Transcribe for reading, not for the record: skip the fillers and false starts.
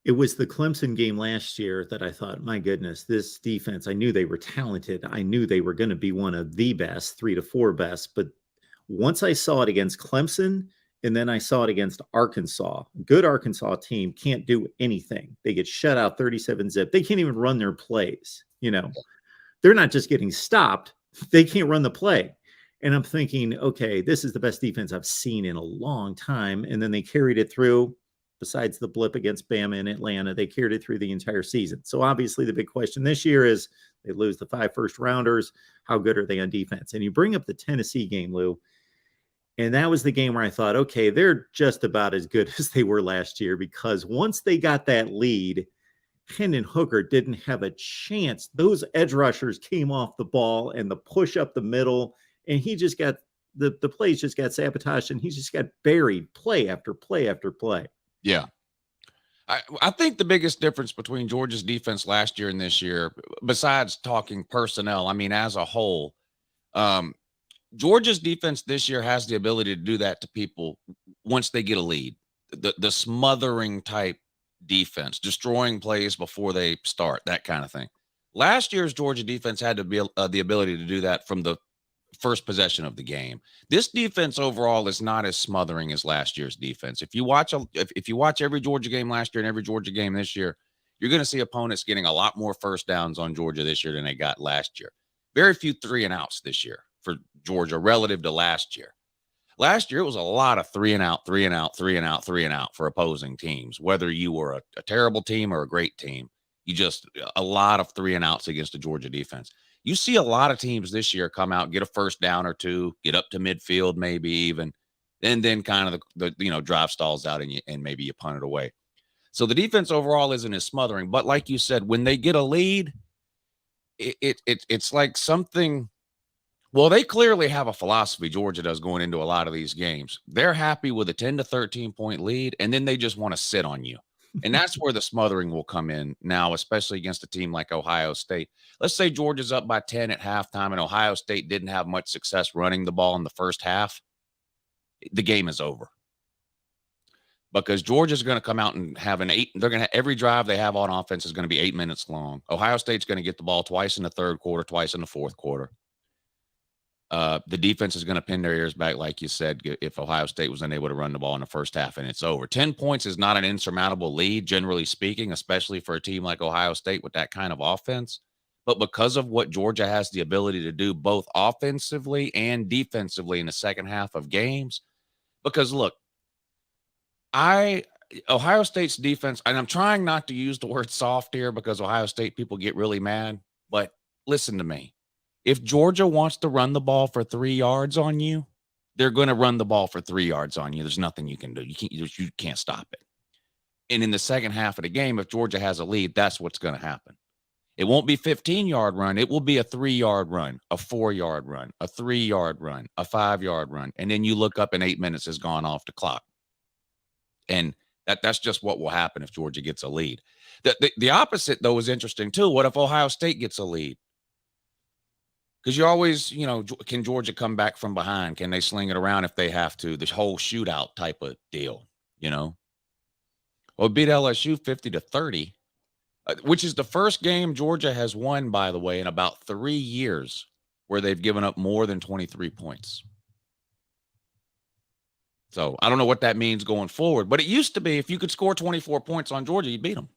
It was the Clemson game last year that I thought, my goodness, this defense, I knew they were talented. I knew they were going to be one of the best, 3 to 4 best. But once I saw it against Clemson, and then I saw it against Arkansas, good Arkansas team can't do anything. They get shut out 37-zip. They can't even run their plays. They're not just getting stopped, they can't run the play. And I'm thinking, okay, this is the best defense I've seen in a long time. And then they carried it through. Besides the blip against Bama in Atlanta, they carried it through the entire season. So obviously the big question this year is they lose the 5 first rounders. How good are they on defense? And you bring up the Tennessee game, Lou, and that was the game where I thought, okay, they're just about as good as they were last year, because once they got that lead, Hendon Hooker didn't have a chance. Those edge rushers came off the ball and the push up the middle, and he just got the plays just got sabotaged, and he just got buried play after play after play. Yeah. I think the biggest difference between Georgia's defense last year and this year, besides talking personnel, I mean, as a whole, Georgia's defense this year has the ability to do that to people once they get a lead. The smothering type defense, destroying plays before they start, that kind of thing. Last year's Georgia defense had to be the ability to do that from the first possession of the game. This defense overall is not as smothering as last year's defense. If you watch if you watch every Georgia game last year and every Georgia game this year, you're going to see opponents getting a lot more first downs on Georgia this year than they got last year. Very few 3-and-outs this year for Georgia relative to last year. Last year, it was a lot of 3-and-out, 3-and-out, 3-and-out, 3-and-out for opposing teams. Whether you were a terrible team or a great team, a lot of 3-and-outs against the Georgia defense. You see a lot of teams this year come out, get a first down or two, get up to midfield, maybe even, and then kind of the drive stalls out and maybe you punt it away. So the defense overall isn't as smothering, but like you said, when they get a lead, it's like something. Well, they clearly have a philosophy, Georgia does, going into a lot of these games. They're happy with a 10 to 13 point lead, and then they just want to sit on you. And that's where the smothering will come in now, especially against a team like Ohio State. Let's say Georgia's up by 10 at halftime and Ohio State didn't have much success running the ball in the first half. The game is over. Because Georgia's going to come out and have every drive they have on offense is going to be 8 minutes long. Ohio State's going to get the ball twice in the third quarter, twice in the fourth quarter. The defense is going to pin their ears back, like you said, if Ohio State was unable to run the ball in the first half, and it's over. 10 points is not an insurmountable lead, generally speaking, especially for a team like Ohio State with that kind of offense. But because of what Georgia has the ability to do both offensively and defensively in the second half of games, because look, Ohio State's defense, and I'm trying not to use the word soft here because Ohio State people get really mad, but listen to me. If Georgia wants to run the ball for 3 yards on you, they're going to run the ball for 3 yards on you. There's nothing you can do. You can't stop it. And in the second half of the game, if Georgia has a lead, that's what's going to happen. It won't be 15-yard run. It will be a 3-yard run, a 4-yard run, a 3-yard run, a 5-yard run. And then you look up and 8 minutes has gone off the clock. And that's just what will happen if Georgia gets a lead. The opposite, though, is interesting, too. What if Ohio State gets a lead? Because you always, can Georgia come back from behind? Can they sling it around if they have to? The whole shootout type of deal, Well, beat LSU 50-30, which is the first game Georgia has won, by the way, in about 3 years where they've given up more than 23 points. So I don't know what that means going forward, but it used to be if you could score 24 points on Georgia, you'd beat them.